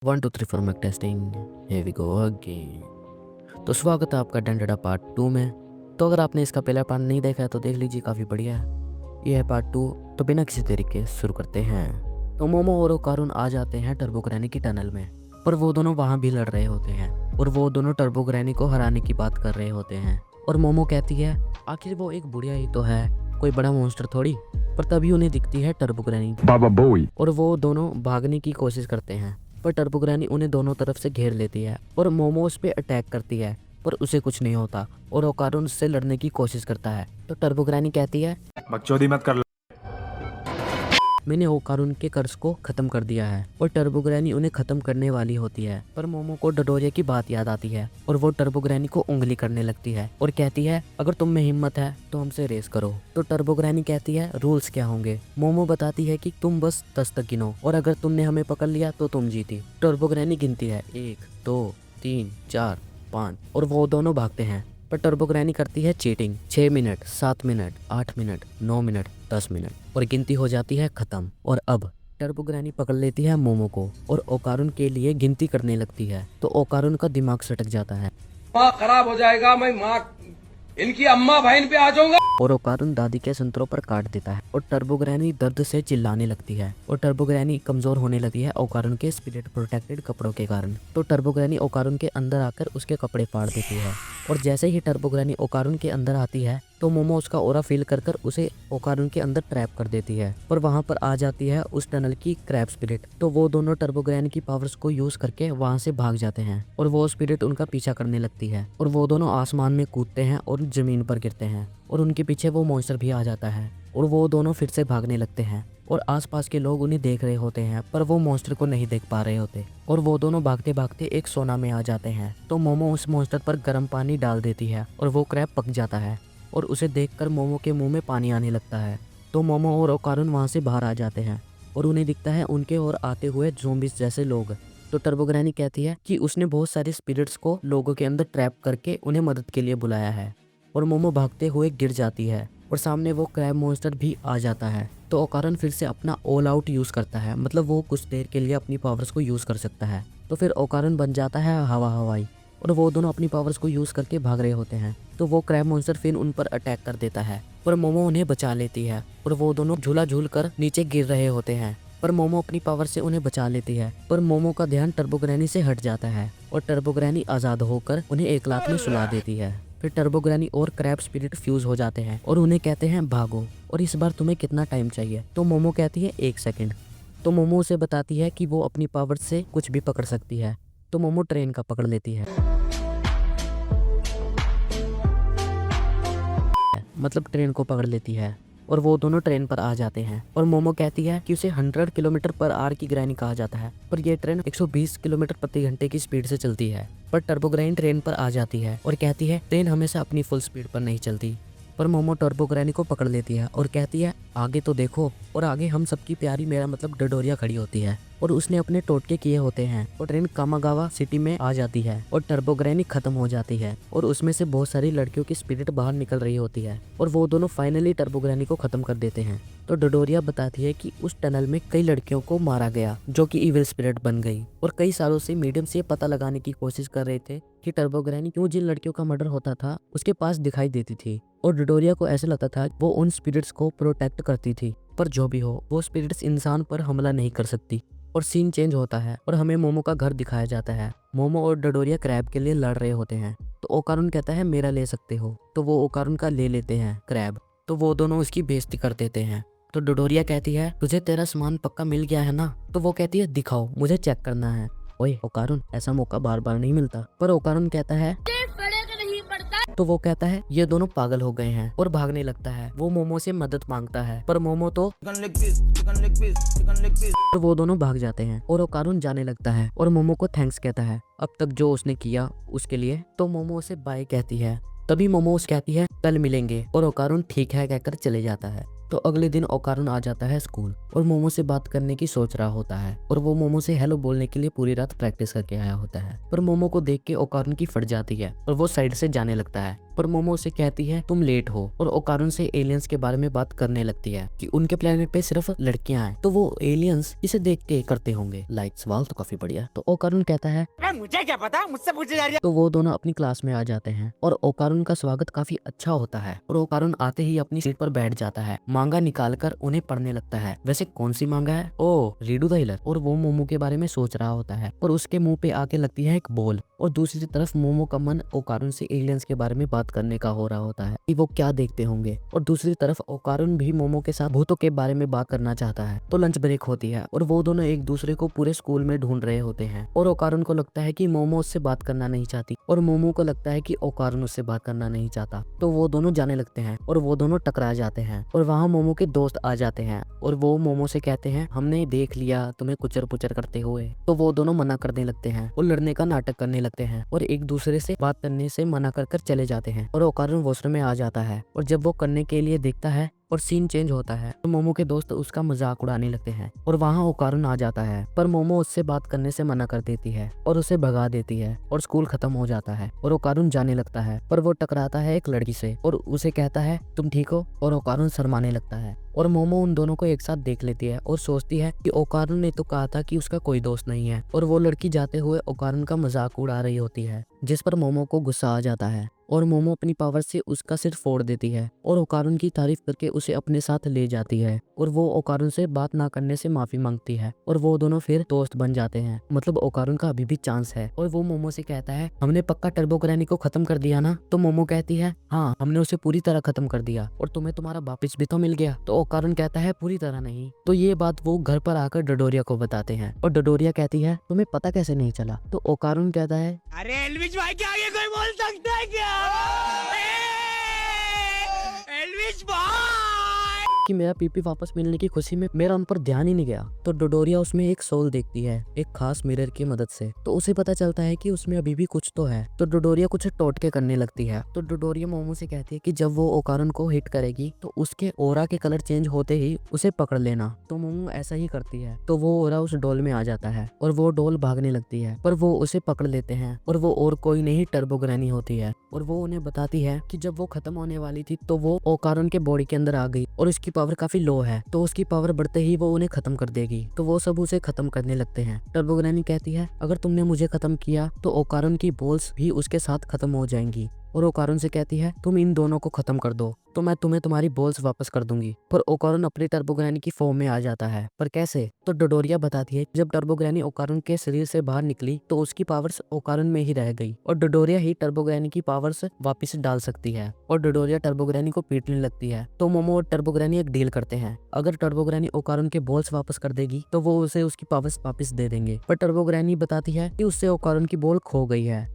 1 2 3 4 mic testing. Here we go again. तो स्वागत है आपका डंडा पार्ट 2 में। तो अगर आपने इसका पहला पार्ट नहीं देखा है तो देख लीजिए, काफ़ी बढ़िया है। ये है पार्ट 2। तो बिना किसी देरी के शुरू करते हैं। तो मोमो और ओकारुन आ जाते हैं टर्बो ग्रैनी की टनल में, पर वो दोनों वहाँ भी लड़ रहे होते हैं और वो दोनों टर्बो ग्रैनी को हराने की बात कर रहे होते हैं। और मोमो कहती है आखिर वो एक बुढ़िया ही तो है, कोई बड़ा मॉन्स्टर थोड़ी। पर तभी उन्हें दिखती है टर्बो ग्रैनी बाबा बोई और वो दोनों भागने की कोशिश करते हैं, पर टर्बो ग्रैनी उन्हें दोनों तरफ से घेर लेती है और मोमो उस पे अटैक करती है, पर उसे कुछ नहीं होता और ओकारुन उससे लड़ने की कोशिश करता है। तो टर्बो ग्रैनी कहती है बकचोदी मत कर। मैंने ओकारुन के कर्ज को खत्म कर दिया है। और टर्बो ग्रैनी उन्हें खत्म करने वाली होती है, पर मोमो को डोडोरिया की बात याद आती है और वो टर्बो ग्रैनी को उंगली करने लगती है और कहती है अगर तुम में हिम्मत है तो हमसे रेस करो। तो टर्बो ग्रैनी कहती है रूल्स क्या होंगे। मोमो बताती है कि तुम बस 10 तक गिनो और अगर तुमने हमें पकड़ लिया तो तुम जीती। टर्बो ग्रैनी गिनती है 1 2 3 4 5 और वो दोनों भागते हैं, पर टर्बो ग्रैनी करती है cheating. 6 minute 7 minute 8 minute 9 minute 10 minute और गिनती हो जाती है खत्म। और अब टर्बो ग्रैनी पकड़ लेती है मोमो को और ओकारुन के लिए गिनती करने लगती है। तो ओकारुन का दिमाग सटक जाता है माँ खराब हो जाएगा। मैं माँ इनकी अम्मा बहन पे आ जाऊंगा। और ओकारुन दादी के संतरों पर काट देता है और टर्बो ग्रैनी दर्द से चिल्लाने लगती है और टर्बो ग्रैनी कमजोर होने लगती है ओकारुन के स्पिरिट प्रोटेक्टेड कपड़ों के कारण। तो टर्बो ग्रैनी ओकारुन के अंदर आकर उसके कपड़े फाड़ देती है और जैसे ही टर्बो ग्रैनी ओकारुन के अंदर आती है तो मोमो उसका ओरा फील कर उसे ओकारुन के अंदर ट्रैप कर देती है। पर वहां पर आ जाती है उस टनल की क्रैब स्पिरिट। तो वो दोनों टर्बो ग्रैनी की पावर्स को यूज करके वहां से भाग जाते हैं और वो स्पिरिट उनका पीछा करने लगती है और वो दोनों आसमान में कूदते हैं और जमीन पर गिरते हैं और उनके पीछे वो मॉन्स्टर भी आ जाता है और वो दोनों फिर से भागने लगते हैं और आसपास के लोग उन्हें देख रहे होते हैं, पर वो मॉन्स्टर को नहीं देख पा रहे होते और वो दोनों भागते भागते एक सोना में आ जाते हैं। तो मोमो उस मॉन्स्टर पर गर्म पानी डाल देती है और वो क्रैब पक जाता है और उसे देखकर मोमो के मुंह में पानी आने लगता है। तो मोमो और ओकारुन वहां से बाहर आ जाते हैं और उन्हें दिखता है उनके और आते हुए ज़ोंबीज जैसे लोग। तो टर्बो ग्रैनी कहती है कि उसने बहुत सारे स्पिरिट्स को लोगों के अंदर ट्रैप करके उन्हें मदद के लिए बुलाया है। और मोमो भागते हुए गिर जाती है और सामने वो क्रैब मॉन्स्टर भी आ जाता है। तो ओकारुन फिर से अपना ऑल आउट यूज करता है, मतलब वो कुछ देर के लिए अपनी पावर्स को यूज कर सकता है। तो फिर ओकारुन बन जाता है हवाई और वो दोनों अपनी पावर्स को यूज करके भाग रहे होते हैं। तो वो क्रैब मॉन्स्टर फिर उन पर अटैक कर देता है, पर मोमो उन्हें बचा लेती है और वो दोनों झूला झूल कर नीचे गिर रहे होते हैं। पर मोमो अपनी पावर से उन्हें बचा लेती है, पर मोमो का ध्यान टर्बो ग्रैनी से हट जाता है और टर्बो ग्रैनी आजाद होकर उन्हें एक लात में सुला देती है। फिर टर्बो ग्रैनी और क्रैब स्पिरिट फ्यूज हो जाते हैं और उन्हें कहते हैं भागो और इस बार तुम्हें कितना टाइम चाहिए। तो मोमो कहती है 1 सेकंड। तो मोमो उसे बताती है कि वो अपनी पावर से कुछ भी पकड़ सकती है। तो मोमो ट्रेन का पकड़ लेती है, मतलब ट्रेन को पकड़ लेती है और वो दोनों ट्रेन पर आ जाते हैं। और मोमो कहती है कि उसे 100 किलोमीटर पर आवर की ग्रैनी कहा जाता है, पर यह ट्रेन 120 किलोमीटर प्रति घंटे की स्पीड से चलती है। पर टर्बो ग्रैनी ट्रेन पर आ जाती है और कहती है ट्रेन हमेशा अपनी फुल स्पीड पर नहीं चलती। पर मोमो टर्बो ग्रैनी को पकड़ लेती है और कहती है आगे तो देखो। और आगे हम सबकी प्यारी, मेरा मतलब डोडोरिया खड़ी होती है और उसने अपने टोटके किए होते हैं और ट्रेन कामागावा सिटी में आ जाती है और टर्बो ग्रैनी खत्म हो जाती है और उसमें से बहुत सारी लड़कियों की स्पिरिट बाहर निकल रही होती है और वो दोनों फाइनली टर्बो ग्रैनी को खत्म कर देते हैं। तो डोडोरिया बताती है कि उस टनल में कई लड़कियों को मारा गया जो कि इविल स्पिरिट बन गई और कई सालों से मीडियम से पता लगाने की कोशिश कर रहे थे कि टर्बो ग्रैनी क्यों जिन लड़कियों का मर्डर होता था उसके पास दिखाई देती थी। और डोडोरिया को ऐसा लगता था वो उन स्पिरिट्स को प्रोटेक्ट करती थी, पर जो भी हो वो स्पिरिट्स इंसान पर हमला नहीं कर सकती। और सीन चेंज होता है और हमें मोमो का घर दिखाया जाता है। मोमो और डोडोरिया क्रैब के लिए लड़ रहे होते हैं। तो ओकारुन कहता है मेरा ले सकते हो, तो वो ओकारुन का ले लेते हैं क्रैब। तो वो दोनों उसकी बेइज्जती कर देते हैं। तो डोडोरिया कहती है तुझे तेरा सामान पक्का मिल गया है ना। तो वो कहती है दिखाओ, मुझे चेक करना है। ओए ओकारुन, ऐसा मौका बार बार नहीं मिलता। पर ओकारुन कहता है तो वो कहता है ये दोनों पागल हो गए हैं और भागने लगता है। वो मोमो से मदद मांगता है, पर मोमो तो और वो दोनों भाग जाते हैं और ओकारुन जाने लगता है और मोमो को थैंक्स कहता है अब तक जो उसने किया उसके लिए। तो मोमो उसे बाय कहती है। तभी मोमो उसे कहती है कल मिलेंगे और ओकारुन ठीक है कहकर चले जाता है। तो अगले दिन ओकारुन आ जाता है स्कूल और मोमो से बात करने की सोच रहा होता है और वो मोमो से हेलो बोलने के लिए पूरी रात प्रैक्टिस करके आया होता है। पर मोमो को देख के ओकारुन की फट जाती है और वो साइड से जाने लगता है। पर मोमो उसे कहती है तुम लेट हो, और ओकारुन से एलियंस के बारे में बात करने लगती है कि उनके प्लेनेट पे सिर्फ लड़कियां हैं, तो वो एलियंस इसे देख के करते होंगे। लाइक सवाल तो काफी बढ़िया। तो ओकारुन कहता है मुझे क्या पता, मुझसे पूछे जा रही है। तो वो दोनों अपनी क्लास में आ जाते हैं और ओकारुन का स्वागत काफी अच्छा होता है और ओकारुन आते ही अपनी सीट पर बैठ जाता है, मांगा निकालकर उन्हें पढ़ने लगता है। वैसे कौन सी मांगा है? ओ, रीडू द हिलर। और वो मोमो के बारे में सोच रहा होता है और उसके मुंह पे आके लगती है एक बॉल, और दूसरी तरफ मोमो का मन ओकारुन से एलियंस के बारे में बात करने का हो रहा होता है कि वो क्या देखते होंगे, और दूसरी तरफ ओकारुन भी मोमो के साथ भूतों के बारे में बात करना चाहता है। तो लंच ब्रेक होती है और वो दोनों एक दूसरे को पूरे स्कूल में ढूंढ रहे होते हैं, और ओकारुन को लगता है कि मोमो उससे बात करना नहीं चाहती और मोमो को लगता है कि ओकारुन उससे बात करना नहीं चाहता। तो वो दोनों जाने लगते हैं और वो दोनों टकरा जाते हैं, और वहाँ मोमो के दोस्त आ जाते हैं और वो मोमो से कहते हैं हमने देख लिया तुम्हें कुचर पुचर करते हुए। तो वो दोनों मना करने लगते हैं और लड़ने का नाटक करने लगते हैं और एक दूसरे से बात करने से मना कर चले जाते हैं, और ओकारुन वॉशरूम में आ जाता है और जब वो करने के लिए देखता है और सीन चेंज होता है तो मोमो के दोस्त उसका मजाक उड़ाने लगते हैं, और वहाँ ओकारुन आ जाता है, पर मोमो उससे बात करने से मना कर देती है और उसे भगा देती है और स्कूल खत्म हो जाता है और ओकारुन जाने लगता है, पर वो टकराता है एक लड़की से और उसे कहता है तुम ठीक हो, और ओकारुन शर्माने लगता है और मोमो उन दोनों को एक साथ देख लेती है और सोचती है कि ओकारुन ने तो कहा था कि उसका कोई दोस्त नहीं है, और वो लड़की जाते हुए ओकारुन का मजाक उड़ा रही होती है, जिस पर मोमो को गुस्सा आ जाता है और मोमो अपनी पावर से उसका सिर फोड़ देती है और ओकारुन की तारीफ करके उसे अपने साथ ले जाती है, और वो ओकारुन से बात ना करने से माफी मांगती है और वो दोनों फिर दोस्त बन जाते हैं। मतलब ओकारुन का अभी भी चांस है, और वो मोमो से कहता है हमने पक्का टर्बो ग्रैनी को खत्म कर दिया ना? तो मोमो कहती है हाँ हमने उसे पूरी तरह खत्म कर दिया, और तुम्हें तुम्हारा वापिस भी तो मिल गया। तो ओकारुन कहता है पूरी तरह नहीं। तो ये बात वो घर पर आकर डडोरिया को बताते हैं और डडोरिया कहती है तुम्हें पता कैसे नहीं चला? तो ओकारुन कहता है अरे एल्विश भाई के आगे कोई बोल सकता है क्या? एल्विश भाई कि मेरा पीपी वापस मिलने की खुशी में मेरा उन पर ध्यान ही नहीं गया। तो डोडोरिया उसमें एक सोल देखती है एक खास मिरर की मदद से, तो उसे पता चलता है कि उसमें अभी भी कुछ तो है। तो डोडोरिया कुछ टोटके करने लगती है। तो डोडोरिया मोमो से कहती है कि जब वो ओकारुन को हिट करेगी तो उसके ओरा के कलर चेंज होते ही उसे पकड़ लेना। तो मोमो ऐसा ही करती है, तो वो ओरा उस डोल में आ जाता है और वो डोल भागने लगती है, पर वो उसे पकड़ लेते हैं और वो और कोई नहीं टर्बो ग्रैनी होती है, और वो उन्हें बताती है कि जब वो खत्म होने वाली थी तो वो ओकारुन के बॉडी के अंदर आ गई और उसकी पावर काफी लो है, तो उसकी पावर बढ़ते ही वो उन्हें खत्म कर देगी। तो वो सब उसे खत्म करने लगते हैं। टर्बो ग्रैनी कहती है अगर तुमने मुझे खत्म किया तो ओकारुन की बॉल्स भी उसके साथ खत्म हो जाएंगी, और ओकारुन से कहती है तुम इन दोनों को खत्म कर दो तो मैं तुम्हें तुम्हारी बॉल्स वापस कर दूंगी। पर ओकारुन अपनी टर्बो ग्रैनी की फॉर्म में आ जाता है, पर कैसे? तो डोडोरिया बताती है जब टर्बो ग्रैनी ओकारुन के शरीर से बाहर निकली तो उसकी पावर्स ओकारुन में ही रह गई, और डोडोरिया ही टर्बो ग्रैनी की पावर्स वापस डाल सकती है, और डोडोरिया टर्बो ग्रैनी को पीटने लगती है। तो मोमो और टर्बो ग्रैनी एक डील करते हैं, अगर टर्बो ग्रैनी ओकारुन के बॉल्स वापस कर देगी तो वो उसे उसकी पावर्स वापस दे देंगे, पर टर्बो ग्रैनी बताती है कि उससे ओकारुन की बॉल खो गई है।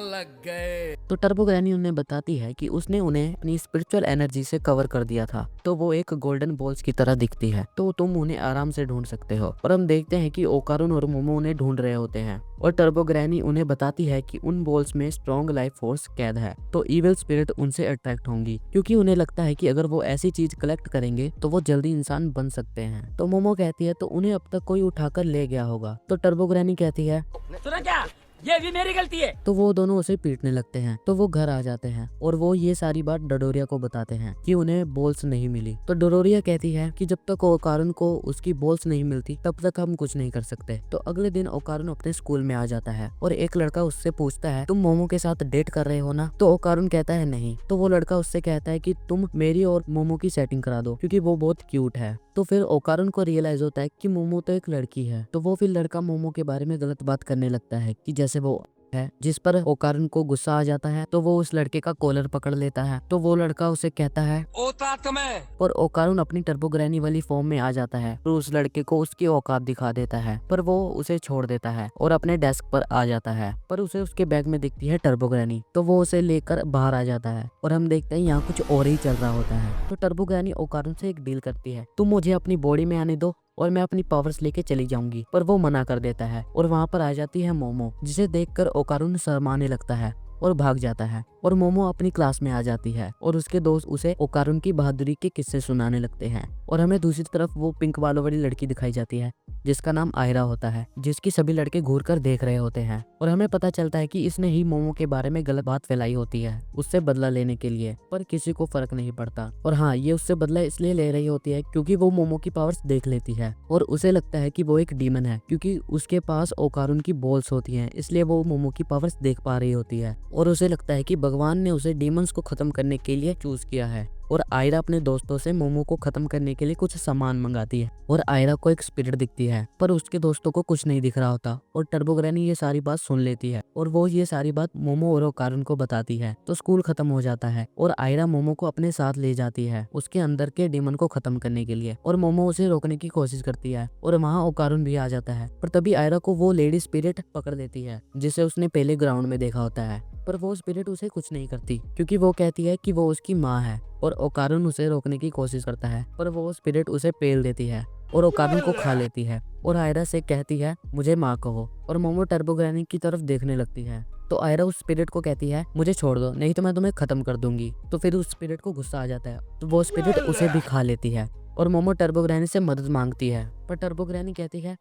लग गए। तो टर्बो ग्रैनी उन्हें बताती है कि उसने उन्हें अपनी स्पिरिचुअल एनर्जी से कवर कर दिया था, तो वो एक गोल्डन बॉल्स की तरह दिखती है, तो तुम उन्हें आराम से ढूंढ सकते हो। और हम देखते हैं कि ओकारुन और मोमो उन्हें ढूंढ रहे होते हैं, और टर्बो ग्रैनी उन्हें बताती है कि उन बॉल्स में स्ट्रॉन्ग लाइफ फोर्स कैद है, तो इविल स्पिरिट उनसे अट्रैक्ट होंगी, क्योंकि उन्हें लगता है कि अगर वो ऐसी चीज कलेक्ट करेंगे तो वो जल्दी इंसान बन सकते हैं। तो मोमो कहती है तो उन्हें अब तक कोई उठाकर ले गया होगा। तो टर्बो ग्रैनी कहती है सुना क्या, ये भी मेरी गलती है। तो वो दोनों उसे पीटने लगते हैं। तो वो घर आ जाते हैं और वो ये सारी बात डडोरिया को बताते हैं कि उन्हें बॉल्स नहीं मिली। तो डडोरिया कहती है कि जब तक ओकारुन को उसकी बॉल्स नहीं मिलती तब तक हम कुछ नहीं कर सकते। तो अगले दिन ओकारुन अपने स्कूल में आ जाता है और एक लड़का उससे पूछता है तुम मोमो के साथ डेट कर रहे हो ना? तो ओकारुन कहता है नहीं। तो वो लड़का उससे कहता है कि तुम मेरी और मोमो की सेटिंग करा दो क्योंकि वो बहुत क्यूट है। तो फिर ओकारुन को रियलाइज होता है कि मोमो तो एक लड़की है, तो वो फिर लड़का मोमो के बारे में गलत बात करने लगता है कि जैसे वो है, जिस पर ओकारुन को गुस्सा आ जाता है। तो वो उस लड़के का कॉलर पकड़ लेता है, तो वो लड़का उसे कहता है औकात में। पर ओकारुन अपनी टर्बो ग्रैनी वाली फॉर्म में आ जाता है और उस लड़के को उसकी औकात दिखा देता है, पर वो उसे छोड़ देता है और अपने डेस्क पर आ जाता है, पर उसे उसके बैग में दिखती है टर्बो ग्रैनी। तो वो उसे लेकर बाहर आ जाता है और हम देखते हैं यहाँ कुछ और ही चल रहा होता है। तो टर्बो ग्रैनी ओकारुन से एक डील करती है, तुम मुझे अपनी बॉडी में आने दो और मैं अपनी पावर्स लेके चली जाऊंगी, पर वो मना कर देता है और वहाँ पर आ जाती है मोमो, जिसे देखकर ओकारुन शर्माने लगता है और भाग जाता है और मोमो अपनी क्लास में आ जाती है और उसके दोस्त उसे ओकारुन की बहादुरी के किस्से सुनाने लगते हैं। और हमें दूसरी तरफ वो पिंक बालों वाली लड़की दिखाई जाती है जिसका नाम आयरा होता है, जिसकी सभी लड़के घूर कर देख रहे होते हैं और हमें पता चलता है कि इसने ही मोमो के बारे में गलत बात फैलाई होती है उससे बदला लेने के लिए, पर किसी को फर्क नहीं पड़ता। और हाँ, ये उससे बदला इसलिए ले रही होती है क्योंकि वो मोमो की पावर्स देख लेती है और उसे लगता है कि वो एक डीमन है क्योंकि उसके पास ओकारुन की बॉल्स होती हैं, इसलिए वो मोमो की पावर्स देख पा रही होती है और उसे लगता है कि भगवान ने उसे डीमंस को खत्म करने के लिए चूज किया है। और आयरा अपने दोस्तों से मोमो को खत्म करने के लिए कुछ सामान मंगाती है और आयरा को एक स्पिरिट दिखती है, पर उसके दोस्तों को कुछ नहीं दिख रहा होता और टर्बो ग्रैनी ये सारी बात सुन लेती है और वो ये सारी बात मोमो और ओकारुन को बताती है। तो स्कूल खत्म हो जाता है और आयरा मोमो को अपने साथ ले जाती है उसके अंदर के डीमन को खत्म करने के लिए और मोमो उसे रोकने की कोशिश करती है और वहाँ ओकारुन भी आ जाता है, पर तभी आयरा को वो लेडी स्पिरिट पकड़ लेती है जिसे उसने पहले ग्राउंड में देखा होता है। पर वो स्पिरिट उसे कुछ नहीं करती क्योंकि वो कहती है कि वो उसकी माँ है और ओकारुन उसे रोकने की कोशिश करता है, पर वो स्पिरिट उसे पेल देती है और ओकारुन को खा लेती है और आयरा से कहती है मुझे माँ कहो और मोमो टर्बो ग्रैनी की तरफ देखने लगती है। तो आयरा उस स्पिरिट को कहती है मुझे छोड़ दो नहीं तो मैं तुम्हें खत्म कर दूंगी। तो फिर उस स्पिरिट को गुस्सा आ जाता है तो वो स्पिरिट उसे भी खा लेती है और मोमो टर्बो ग्रैनी से मदद मांगती है, पर टर्बो ग्रैनी कहती है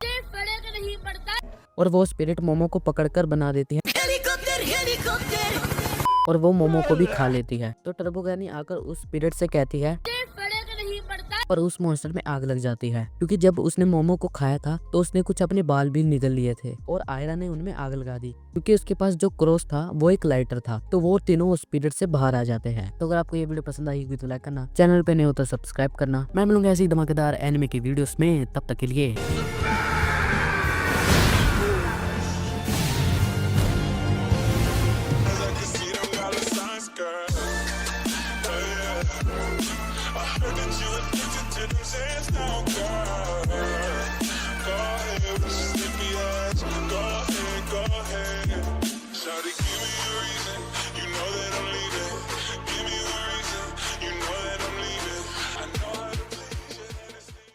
और वो स्पिरिट मोमो को पकड़कर बना देती है और वो मोमो को भी खा लेती है। तो टर्बो ग्रैनी आकर उस स्पिरिट से कहती है पर उस मॉन्स्टर में आग लग जाती है क्योंकि जब उसने मोमो को खाया था तो उसने कुछ अपने बाल भी निगल लिए थे और आयरा ने उनमें आग लगा दी क्योंकि उसके पास जो क्रॉस था वो एक लाइटर था। तो वो तीनों उस स्पिरिट से बाहर आ जाते हैं। तो अगर आपको ये वीडियो पसंद आई होगी तो लाइक करना, चैनल पे नहीं हो तो सब्सक्राइब करना। मैं मिलूंगा ऐसी धमाकेदार एनिमे की वीडियोस में, तब तक के लिए